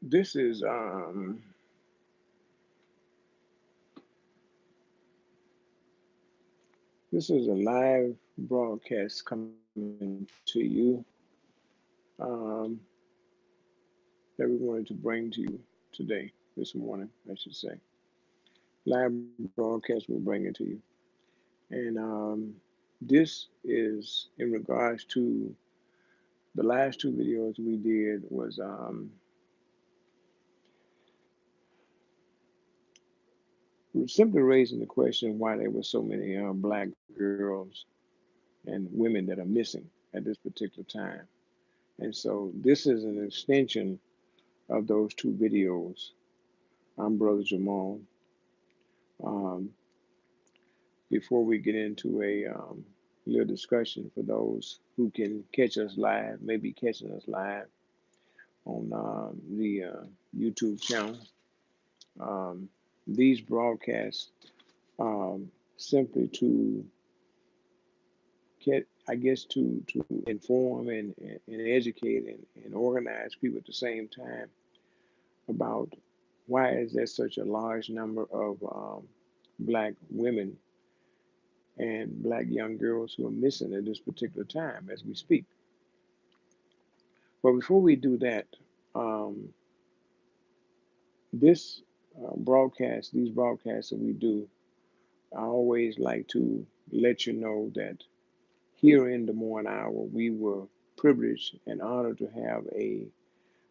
This is this is a live broadcast coming to you um, that we wanted to bring to you today, this morning, I should say. Live broadcast we're bringing to you, and this is in regards to the last two videos we did was simply raising the question why there were so many black girls and women that are missing at this particular time. And so this is an extension of those two videos. I'm Brother Jamal. Um, Before we get into a little discussion for those who can catch us live, maybe catching us live on the YouTube channel, um, these broadcasts simply to get, I guess, to inform and educate and organize people at the same time about why is there such a large number of black women and black young girls who are missing at this particular time as we speak. But before we do that, um, this these broadcasts that we do, I always like to let you know that here in Des Moines, Iowa, we were privileged and honored to have a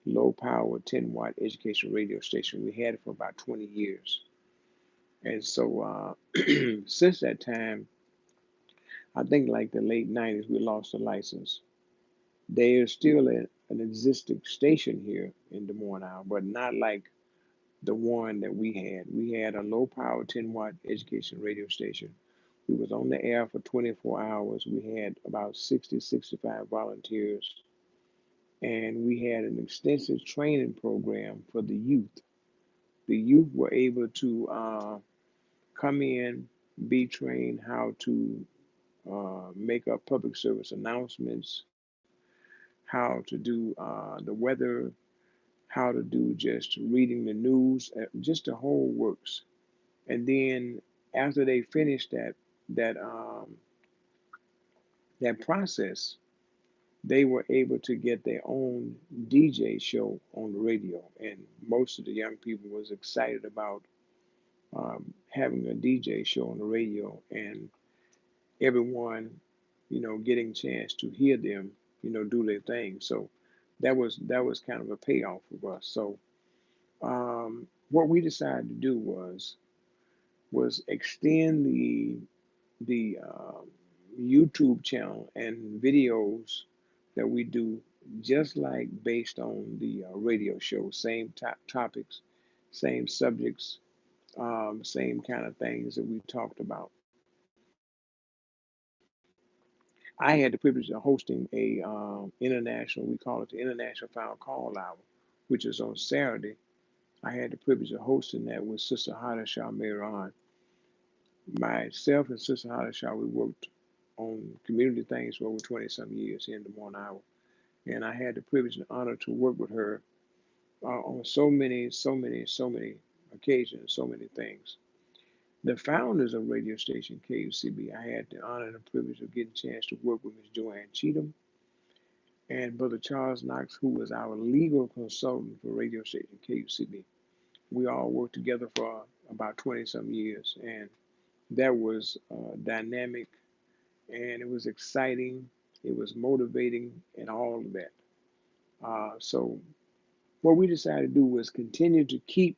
low power 10-watt education radio station. We had it for about 20 years. And so since that time, I think like the late 90s, we lost the license. There is still an existing station here in Des Moines now, but not like the one that we had. We had a low power 10-watt education radio station. We was on the air for 24 hours. We had about 60, 65 volunteers, and we had an extensive training program for the youth. The youth were able to come in, be trained how to make up public service announcements, how to do the weather, how to do just reading the news, just the whole works. And then after they finished that that process, they were able to get their own DJ show on the radio. And most of the young people was excited about having a DJ show on the radio and everyone, getting a chance to hear them, do their thing. So that was kind of a payoff for us. So what we decided to do was extend the YouTube channel and videos that we do just like based on the radio show, same topics, same subjects, same kind of things that we talked about. I had the privilege of hosting a international, we call it the International Final Call Hour, which is on Saturday. I had the privilege of hosting that with Sister Hada Shah Miran. Myself and Sister Holly Shaw, we worked on community things for over 20 some years here in Des Moines, Iowa. And I had the privilege and honor to work with her on so many occasions, so many things. The founders of radio station KUCB, I had the honor and the privilege of getting a chance to work with Ms. Joanne Cheatham and Brother Charles Knox, who was our legal consultant for radio station KUCB. We all worked together for about 20 some years, and that was dynamic and it was exciting, it was motivating, and all of that. So, what we decided to do was continue to keep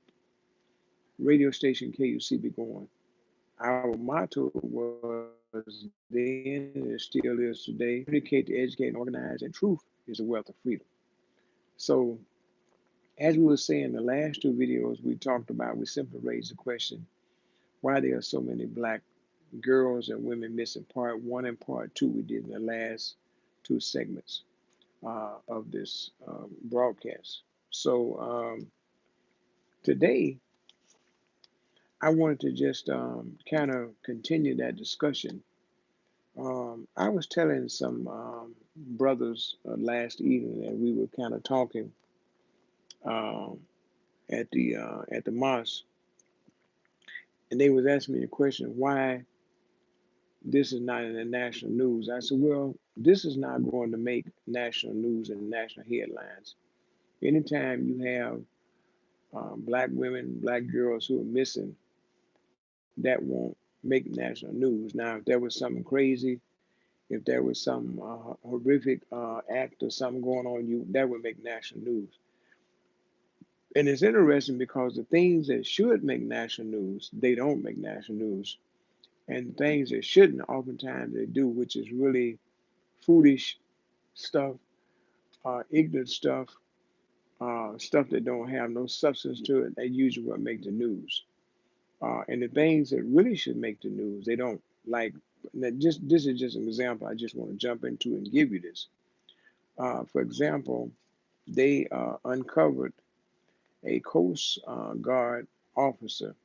radio station KUCB going. Our motto was then, and it still is today, communicate, to educate, and organize, and truth is the wealth of freedom. So, as we were saying, the last two videos we talked about, we simply raised the question why there are so many black girls and women missing. Part one and part two we did in the last two segments of this broadcast. So today, I wanted to just kind of continue that discussion. I was telling some brothers last evening that we were kind of talking um, at the mosque, and they was asking me a question, why this is not in the national news. I said, well, this is not going to make national news and national headlines. Anytime you have black women, black girls who are missing, that won't make national news. Now, if there was something crazy, if there was some horrific act or something going on, you that would make national news. And it's interesting because the things that should make national news, they don't make national news. And the things that shouldn't, oftentimes they do, which is really foolish stuff, ignorant stuff, stuff that don't have no substance to it. They usually what make the news. And the things that really should make the news, they don't. Like, just this is just an example. I just want to jump into and give you this. For example, they uncovered a Coast Guard officer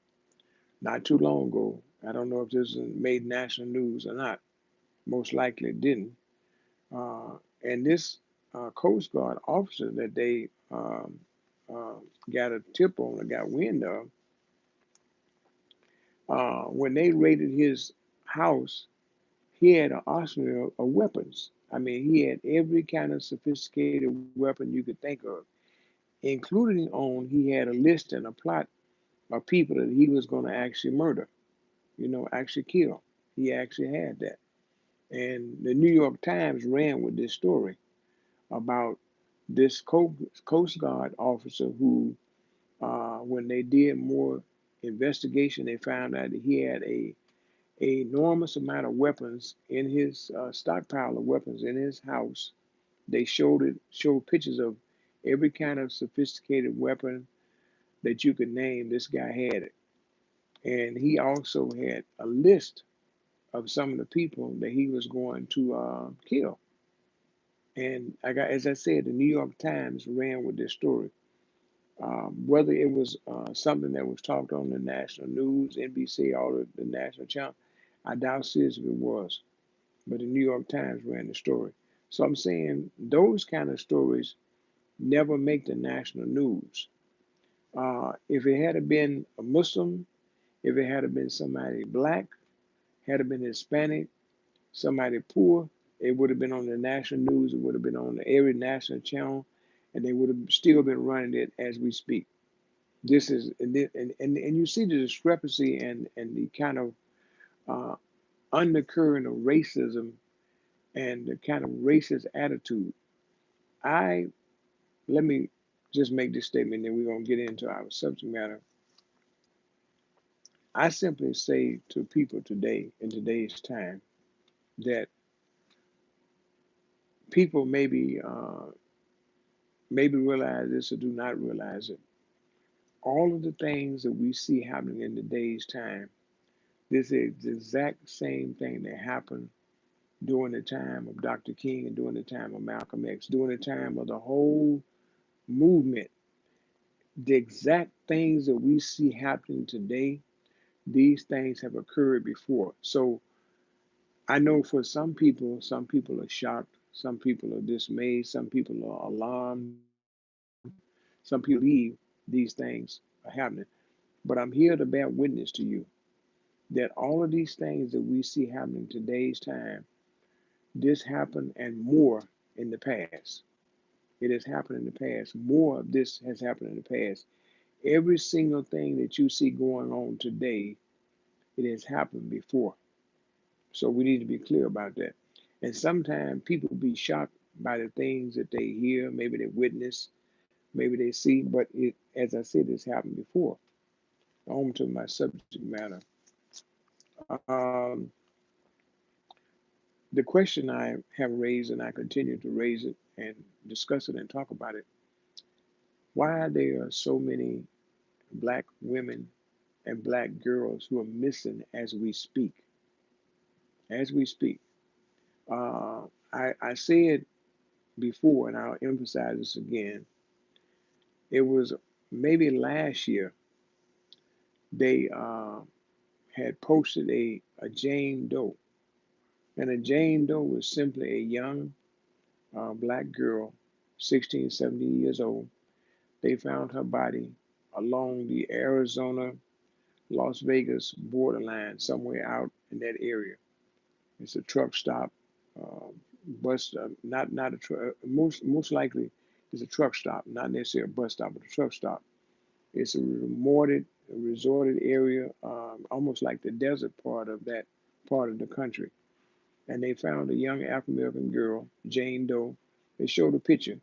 not too long ago. I don't know if this made national news or not. Most likely it didn't. And this Coast Guard officer that they uh, got a tip on or got wind of, when they raided his house, he had an arsenal of weapons. I mean, he had every kind of sophisticated weapon you could think of, including on he had a list and a plot of people that he was going to actually murder, actually kill. He actually had that. And the New York Times ran with this story about this Coast Guard officer who, when they did more investigation, they found out that he had a enormous amount of weapons in his stockpile of weapons in his house. They showed pictures of every kind of sophisticated weapon that you could name. This guy had it, and he also had a list of some of the people that he was going to kill. And as I said, the New York Times ran with this story. Whether it was something that was talked on the national news, NBC, all of the national channel, I doubt seriously it was. But the New York Times ran the story. So I'm saying those kind of stories never make the national news. If it had been a Muslim, if it had been somebody black, had it been Hispanic, somebody poor, it would have been on the national news. It would have been on every national channel, and they would have still been running it as we speak. This is and you see the discrepancy and the kind of uh, undercurrent of racism and the kind of racist attitude. I Let me just make this statement, then we're gonna get into our subject matter. I simply say to people today, in today's time, that people maybe realize this or do not realize it. All of the things that we see happening in today's time, this is the exact same thing that happened during the time of Dr. King and during the time of Malcolm X, during the time of the whole movement. The exact things that we see happening today, these things have occurred before. So I know for some people are shocked, some people are dismayed, some people are alarmed, some people believe these things are happening. But I'm here to bear witness to you that all of these things that we see happening today's time, this happened and more in the past. It has happened in the past. More of this has happened in the past. Every single thing that you see going on today, it has happened before. So we need to be clear about that. And sometimes people be shocked by the things that they hear, maybe they witness, maybe they see, but as I said, it's happened before. On to my subject matter. Um, the question I have raised, and I continue to raise it and discuss it and talk about it, why there are so many black women and black girls who are missing as we speak. As we speak. Uh, I said before, and I'll emphasize this again, it was maybe last year they had posted a Jane Doe. And a Jane Doe was simply a young black girl, 16, 17 years old, They found her body along the Arizona Las Vegas borderline, somewhere out in that area. It's a truck stop, uh, bus, not a truck. Most likely, it's a truck stop, not necessarily a bus stop, but a truck stop. It's a resorted area, almost like the desert part of that part of the country. And they found a young African American girl, Jane Doe. They showed a picture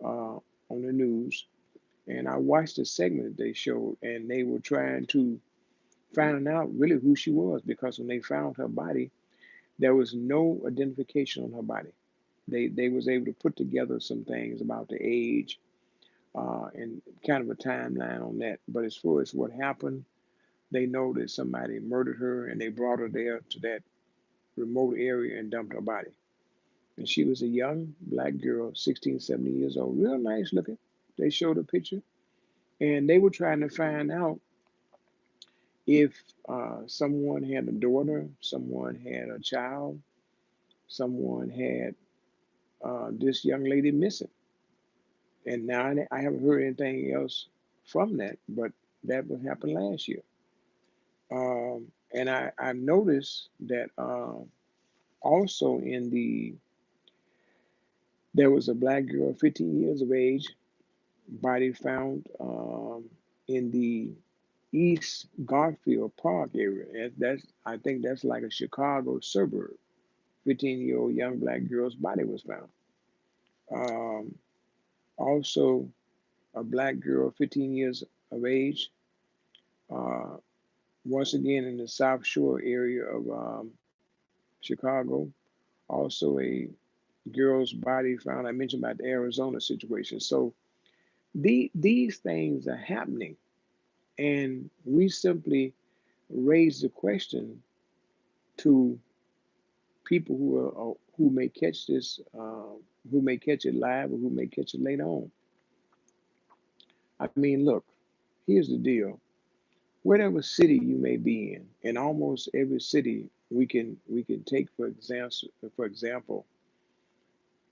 on the news, and I watched the segment they showed, and they were trying to find out really who she was because when they found her body, there was no identification on her body. They was able to put together some things about the age and kind of a timeline on that. But as far as what happened, they know that somebody murdered her and they brought her there to that remote area and dumped her body. And she was a young black girl, 16, 17 years old, real nice looking. They showed a picture and they were trying to find out if someone had a daughter, someone had a child, someone had this young lady missing. And now I haven't heard anything else from that, but that would happen last year. And I noticed that also there was a black girl, 15 years of age, body found in the East Garfield Park area. That's I think that's like a Chicago suburb. 15-year-old young black girl's body was found. Um, Also, a black girl, 15 years of age, uh, once again in the South Shore area of Chicago. Also, a girl's body found. I mentioned about the Arizona situation. So these things are happening, and we simply raise the question to people who may catch this, who may catch it live, or who may catch it later on. I mean, look, here's the deal. Whatever city you may be in almost every city we can take for example,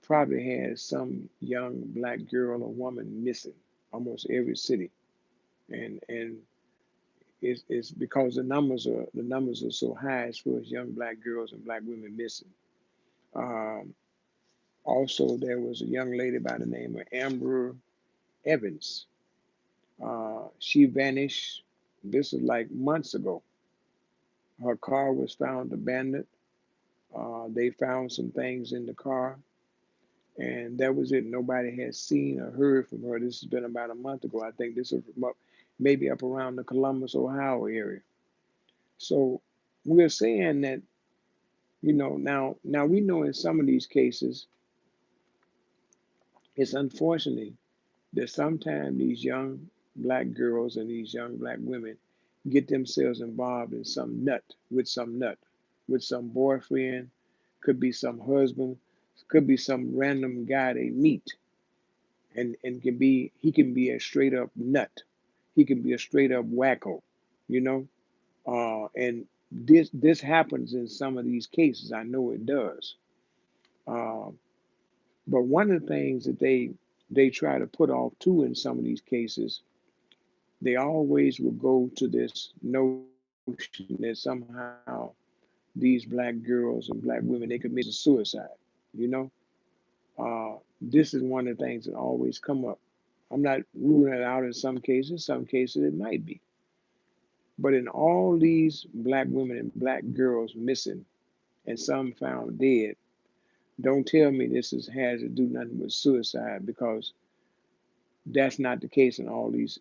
probably has some young black girl or woman missing. Almost every city, and it's because the numbers are so high as far as young black girls and black women missing. Um, Also, there was a young lady by the name of Amber Evans. She vanished. This is like months ago. Her car was found abandoned. They found some things in the car, and that was it. Nobody has seen or heard from her. This has been about a month ago. I think this is maybe up around the Columbus, Ohio area. So we're saying that now we know in some of these cases it's unfortunate that sometimes these young black girls and these young black women get themselves involved in with some boyfriend, could be some husband, could be some random guy they meet, and he can be a straight up nut, he can be a straight up wacko, you know, and this happens in some of these cases. I know it does. Uh, but one of the things that they try to put off too in some of these cases, they always will go to this notion that somehow these black girls and black women they committed suicide. You know, this is one of the things that always come up. I'm not ruling it out in some cases it might be, but in all these black women and black girls missing and some found dead, don't tell me has to do nothing with suicide because that's not the case in all these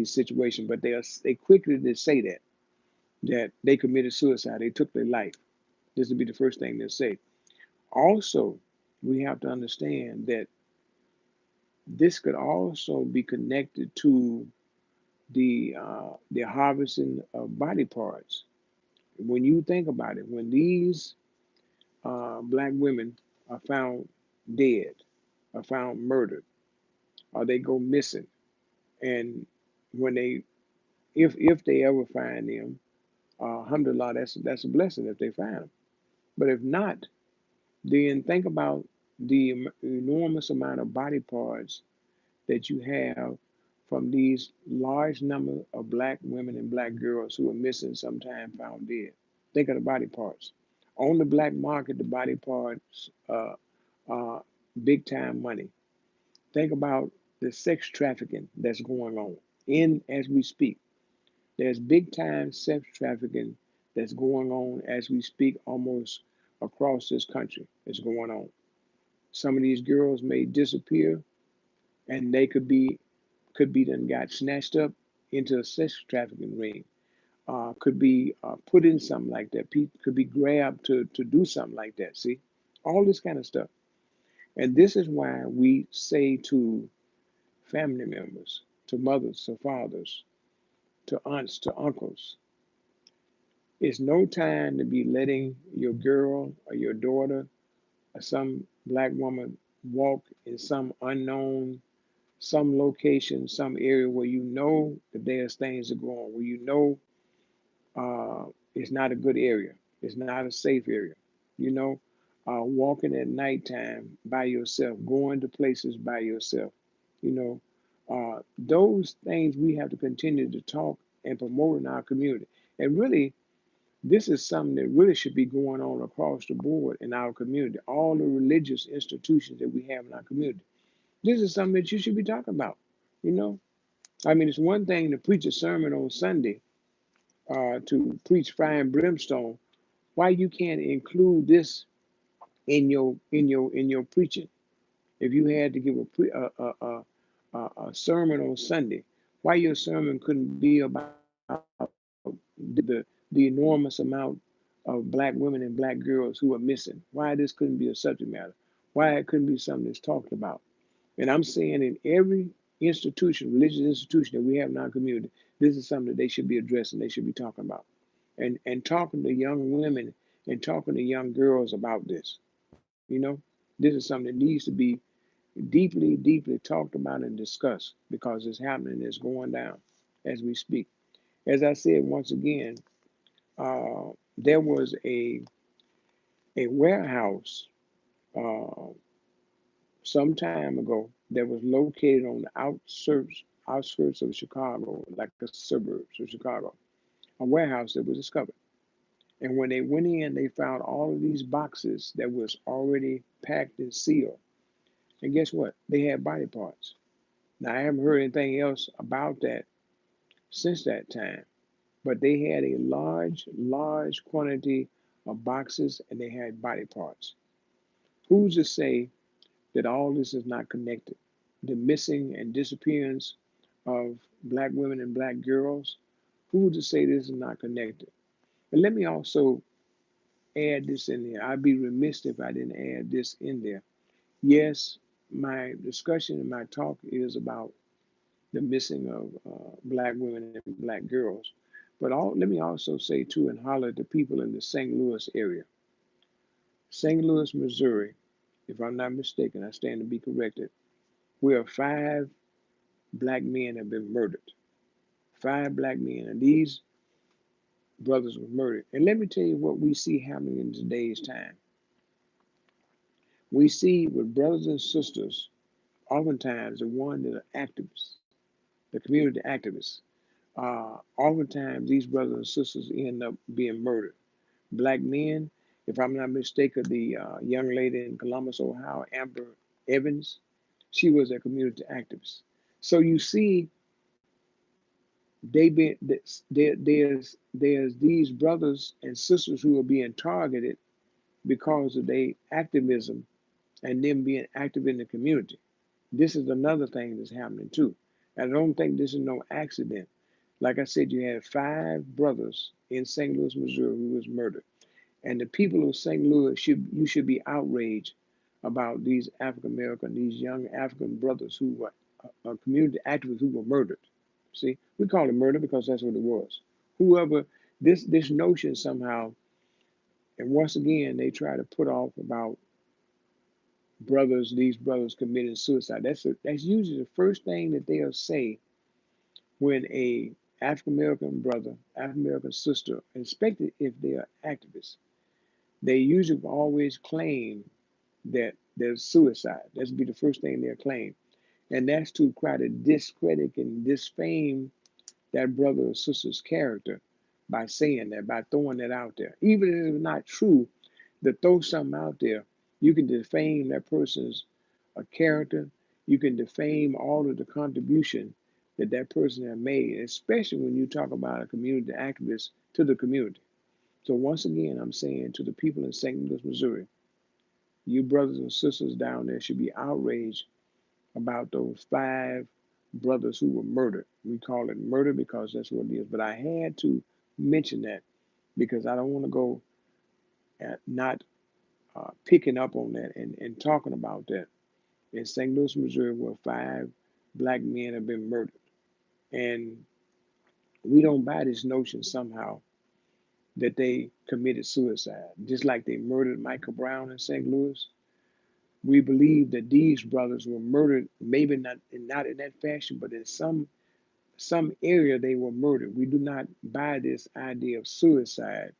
situations. But they quickly to say that they committed suicide, they took their life. This would be the first thing they'll say. Also, we have to understand that this could also be connected to the harvesting of body parts. When you think about it, when these black women are found dead, are found murdered, or they go missing, and when they if they ever find them, alhamdulillah, that's a blessing if they find them. But if not, then think about the enormous amount of body parts that you have from these large number of black women and black girls who are missing, sometime found dead. Think of the body parts. On the black market, the body parts are big time money. Think about the sex trafficking that's going on in as we speak. There's big time sex trafficking that's going on as we speak almost across this country. It's going on. Some of these girls may disappear and they could be then got snatched up into a sex trafficking ring. Could be put in something like that. Could be grabbed to do something like that. See, all this kind of stuff. And this is why we say to family members, to mothers, to fathers, to aunts, to uncles, it's no time to be letting your girl or your daughter or some black woman walk in some unknown, some location, some area where you know that there's things that go on, where you know it's not a good area, it's not a safe area. You know, walking at nighttime by yourself, going to places by yourself. You know, those things we have to continue to talk and promote in our community. And really, this is something that really should be going on across the board in our community. All the religious institutions that we have in our community. This is something that you should be talking about. You know, I mean, it's one thing to preach a sermon on Sunday, to preach fire and brimstone. Why you can't include this in your preaching? If you had to give a sermon on Sunday, why your sermon couldn't be about the enormous amount of black women and black girls who are missing? Why this couldn't be a subject matter? Why it couldn't be something that's talked about? And I'm saying in every institution, religious institution that we have in our community, this is something that they should be addressing, they should be talking about. And talking to young women and talking to young girls about this. You know, this is something that needs to be deeply, deeply talked about and discussed because it's happening, it's going down as we speak. As I said once again, there was a warehouse uh, some time ago that was located on the outskirts of Chicago, like the suburbs of Chicago, a warehouse that was discovered. And when they went in, they found all of these boxes that was already packed and sealed. And guess what? They had body parts. Now I haven't heard anything else about that since that time, but they had a large, large quantity of boxes and they had body parts. Who's to say that all this is not connected? The missing and disappearance of black women and black girls, who's to say this is not connected? And let me also add this in there. I'd be remiss if I didn't add this in there. Yes, my discussion and my talk is about the missing of black women and black girls. But let me also say too and holler at the people in the St. Louis area. St. Louis, Missouri, if I'm not mistaken, I stand to be corrected, where 5 black men have been murdered. 5 black men, and these brothers were murdered. And let me tell you what we see happening in today's time. We see with brothers and sisters, oftentimes the one that are activists, the community activists, oftentimes these brothers and sisters end up being murdered. Black men, if I'm not mistaken, the young lady in Columbus, Ohio, Amber Evans, she was a community activist. So you see, they been there's these brothers and sisters who are being targeted because of their activism and them being active in the community. This is another thing that's happening too. And I don't think this is no accident. Like I said, you had 5 brothers in St. Louis, Missouri, who was murdered. And the people of St. Louis should be outraged about these African American, these young African brothers who were community activists who were murdered. See, we call it murder because that's what it was. Whoever this notion somehow, and once again they try to put off about these brothers committing suicide. That's usually the first thing that they'll say when a African American brother, African American sister, especially if they are activists, they usually always claim that there's suicide. That's be the first thing they'll claim. And that's to try to discredit and disfame that brother or sister's character by saying that, by throwing that out there. Even if it's not true, to throw something out there, you can defame that person's character. You can defame all of the contribution that that person has made, especially when you talk about a community activist to the community. So once again, I'm saying to the people in St. Louis, Missouri, you brothers and sisters down there should be outraged about those 5 brothers who were murdered. We call it murder because that's what it is. But I had to mention that because I don't want to go at not picking up on that and talking about that. In St. Louis, Missouri, where 5 black men have been murdered. And we don't buy this notion somehow that they committed suicide, just like they murdered Michael Brown in St. Louis. We believe that these brothers were murdered, maybe not in that fashion, but in some area they were murdered. We do not buy this idea of suicide,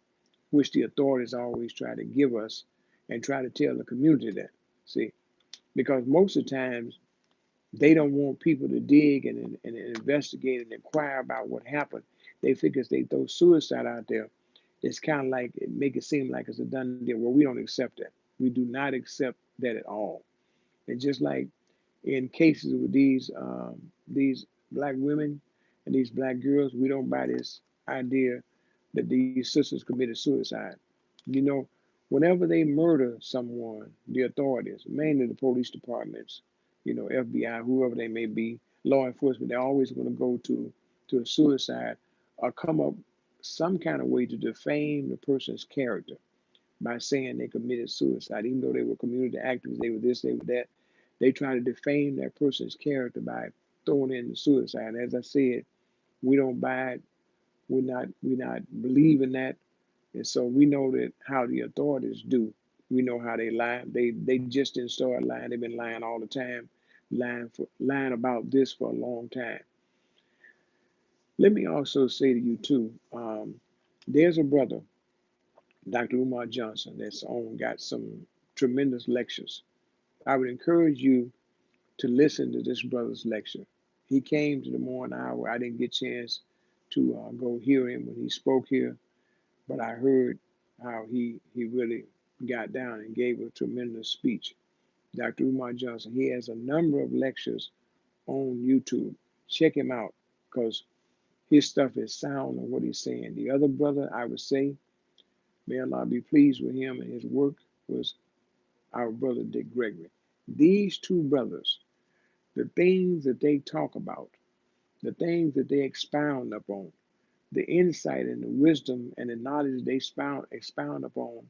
which the authorities always try to give us and try to tell the community that. See, because most of the times they don't want people to dig and investigate and inquire about what happened. They figure if they throw suicide out there, it's kind of like it make it seem like it's a done deal. Well, we don't accept that. We do not accept that at all. And just like in cases with these black women and these black girls, we don't buy this idea that these sisters committed suicide. You know, whenever they murder someone, the authorities, mainly the police departments, FBI, whoever they may be, law enforcement, they're always going to go to a suicide or come up some kind of way to defame the person's character by saying they committed suicide, even though they were community activists, they were this, they were that. They try to defame that person's character by throwing in the suicide. And as I said, we don't buy it. We're not believing that. And so we know that how the authorities do. We know how they lie. They just didn't start lying. They've been lying all the time, lying about this for a long time. Let me also say to you too, there's a brother, Dr. Umar Johnson, that's got some tremendous lectures. I would encourage you to listen to this brother's lecture. He came to the morning hour. I didn't get a chance to go hear him when he spoke here, but I heard how he really got down and gave a tremendous speech. Dr. Umar Johnson, he has a number of lectures on YouTube. Check him out because his stuff is sound on what he's saying. The other brother, I would say, may Allah be pleased with him and his work, was our brother Dick Gregory. These 2 brothers, the things that they talk about, the things that they expound upon, the insight and the wisdom and the knowledge they expound upon,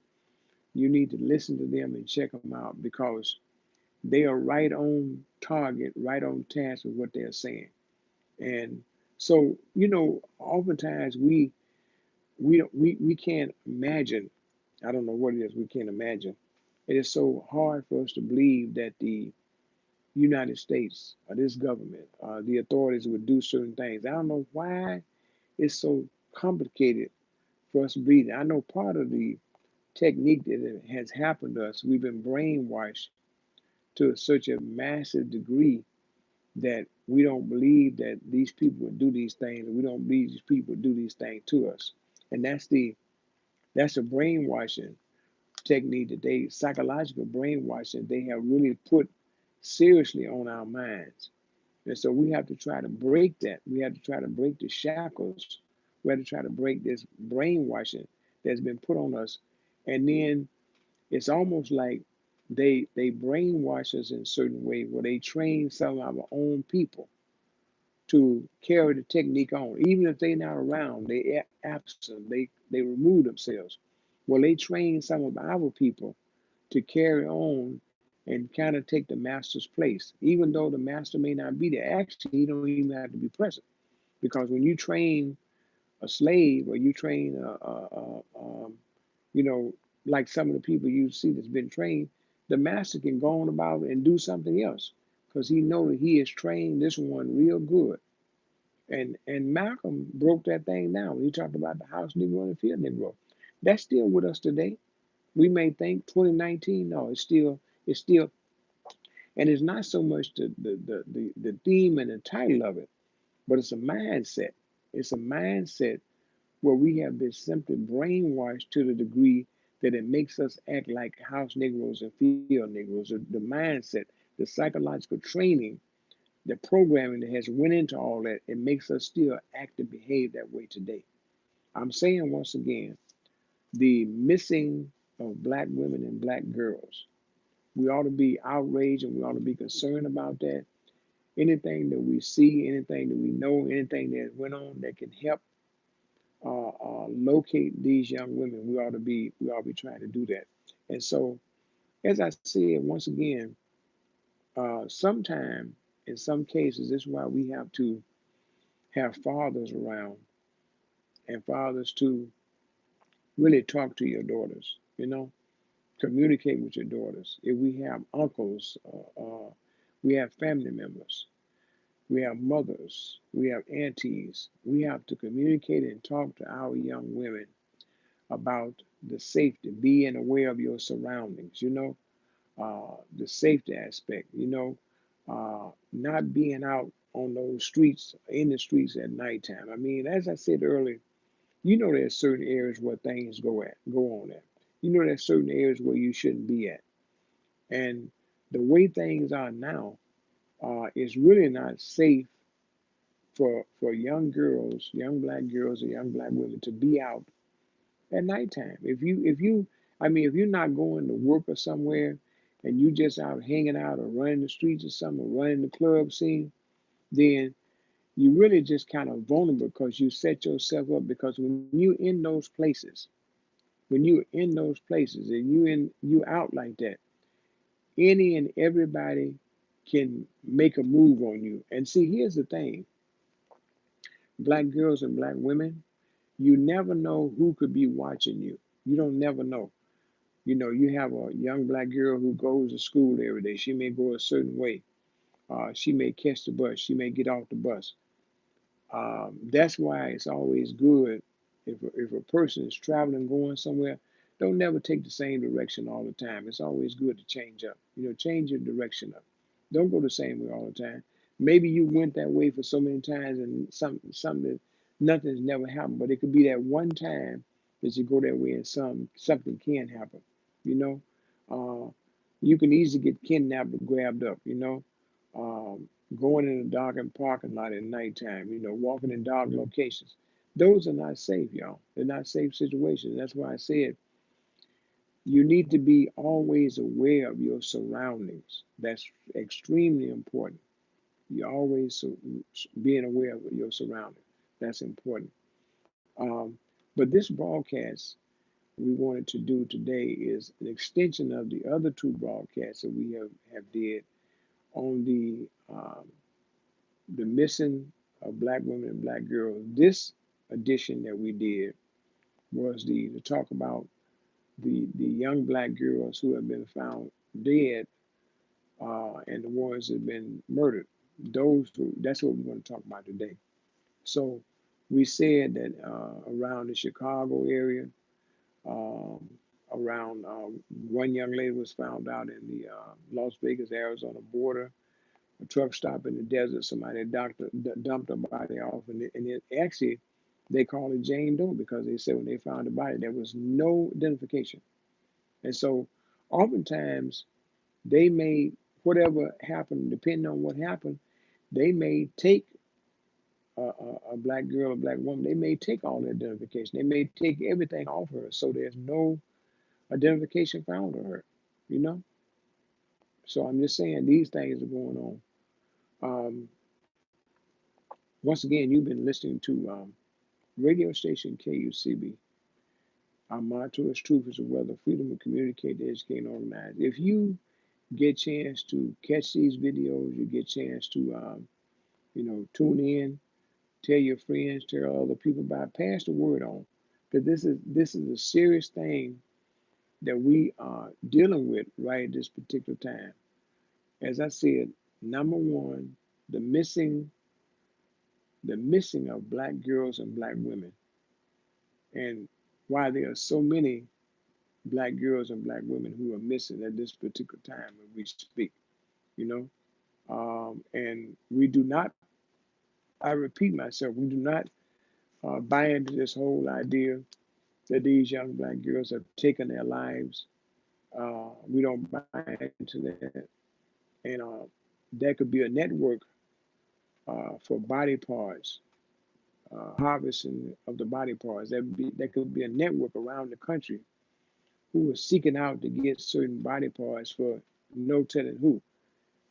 you need to listen to them and check them out because they are right on target, right on task with what they're saying. And so, oftentimes we can't imagine. I don't know what it is we can't imagine. It is so hard for us to believe that the United States or this government, the authorities would do certain things. I don't know why it's so complicated for us to breathe. I know part of the technique that has happened to us, we've been brainwashed to such a massive degree that we don't believe that these people would do these things, and we don't believe these people would do these things to us. And that's a brainwashing technique that psychological brainwashing they have really put seriously on our minds. And so we have to try to break that. We have to try to break the shackles. We have to try to break this brainwashing that's been put on us. And then it's almost like they brainwash us in a certain way where they train some of our own people to carry the technique on. Even if they're not around, they absent, they remove themselves. Well, they train some of our people to carry on and kind of take the master's place, even though the master may not be there. Actually, he don't even have to be present because when you train a slave or you train you know, like some of the people you see that's been trained, the master can go on about and do something else because he know that he has trained this one real good. And Malcolm broke that thing down when he talked about the house Negro and the field Negro. That's still with us today. We may think 2019, no, it's still And it's not so much the theme and the title of it, but it's a mindset. It's a mindset where we have been simply brainwashed to the degree that it makes us act like house Negroes and field Negroes. The mindset, the psychological training, the programming that has went into all that, it makes us still act and behave that way today. I'm saying once again, the missing of black women and black girls. We ought to be outraged and we ought to be concerned about that. Anything that we see, anything that we know, anything that went on that can help locate these young women, we ought to be trying to do that. And so, as I said once again, sometime in some cases, this is why we have to have fathers around and fathers to really talk to your daughters. Communicate with your daughters. If we have uncles, we have family members, we have mothers, we have aunties, we have to communicate and talk to our young women about the safety, being aware of your surroundings, the safety aspect, not being out on those streets, in the streets at nighttime. I mean, as I said earlier, there's certain areas where things go on at. There's certain areas where you shouldn't be at. And the way things are now, is really not safe for young girls, young black girls or young black women to be out at nighttime. If you're not going to work or somewhere and you just out hanging out or running the streets or something, or running the club scene, then you really just kind of vulnerable because you set yourself up. Because when you're in those places and you out like that, any and everybody can make a move on you. And see, here's the thing: black girls and black women, you never know who could be watching you. You don't never know. You have a young black girl who goes to school every day. She may go a certain way. She may catch the bus. She may get off the bus. That's why it's always good if a person is traveling, going somewhere, don't never take the same direction all the time. It's always good to change up. Change your direction up. Don't go the same way all the time. Maybe you went that way for so many times and something nothing's never happened, but it could be that one time that you go that way and something can happen. You know, uh, you can easily get kidnapped or grabbed up. Going in a darkened parking lot at nighttime, walking in dark locations. Those are not safe, y'all. They're not safe situations. That's why I said you need to be always aware of your surroundings. That's extremely important. You always being aware of your surroundings. That's important. But this broadcast we wanted to do today is an extension of the other two broadcasts that we have did on the missing of black women and black girls. This edition that we did was to talk about the young black girls who have been found dead, and the ones that have been murdered. That's what we're going to talk about today. So we said that around the Chicago area, um, around one young lady was found out in the Las Vegas, Arizona border, a truck stop in the desert. Somebody dumped her body off, and it actually they called it Jane Doe because they said when they found the body there was no identification. And so, oftentimes they may whatever happened, depending on what happened, they may take a black girl, a black woman. They may take all the identification. They may take everything off her, so there's no identification found of her. You know. So I'm just saying these things are going on. Um, Once again, you've been listening to radio station KUCB. Our motto is truth is the weather, freedom to communicate, to educate, and organize. If you get a chance to catch these videos, you get a chance to, tune in, tell your friends, tell other people about it, pass the word on. Because this is a serious thing that we are dealing with right at this particular time. As I said, number one, the missing of black girls and black women. And why there are so many black girls and black women who are missing at this particular time when we speak. you know. And we do not, I repeat myself, we do not buy into this whole idea that these young black girls have taken their lives. We don't buy into that. And There could be a network for body parts, harvesting of the body parts. That could be a network around the country who is seeking out to get certain body parts for no telling who.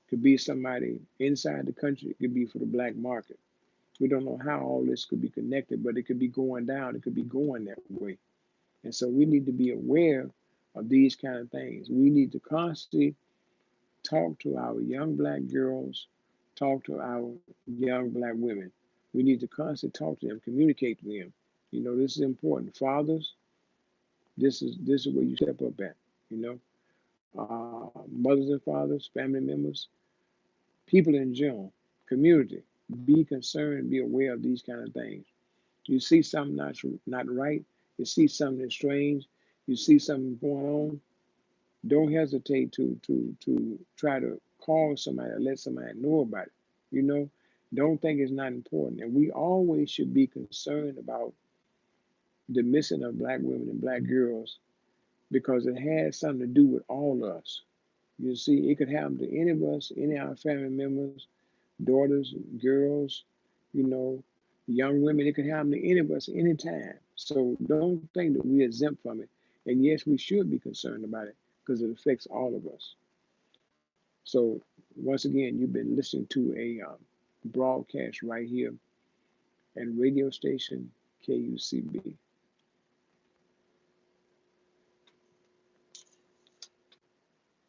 Could be somebody inside the country. It could be for the black market. We don't know how all this could be connected, but it could be going down. It could be going that way. And so we need to be aware of these kind of things. We need to constantly talk to our young black girls, talk to our young black women. We need to constantly talk to them, communicate to them. You know, this is important. Fathers, this is where you step up at. You know, mothers and fathers, family members, people in general, community. Be concerned, be aware of these kind of things. You see something not right, you see something strange, you see something going on, don't hesitate to try to call somebody or let somebody know about it. You know, don't think it's not important. And we always should be concerned about the missing of black women and black girls because it has something to do with all of us. You see, it could happen to any of us, any of our family members, daughters, girls, you know, young women. It could happen to any of us anytime. So don't think that we're exempt from it. And yes, we should be concerned about it because it affects all of us. So once again, you've been listening to a broadcast right here and radio station KUCB.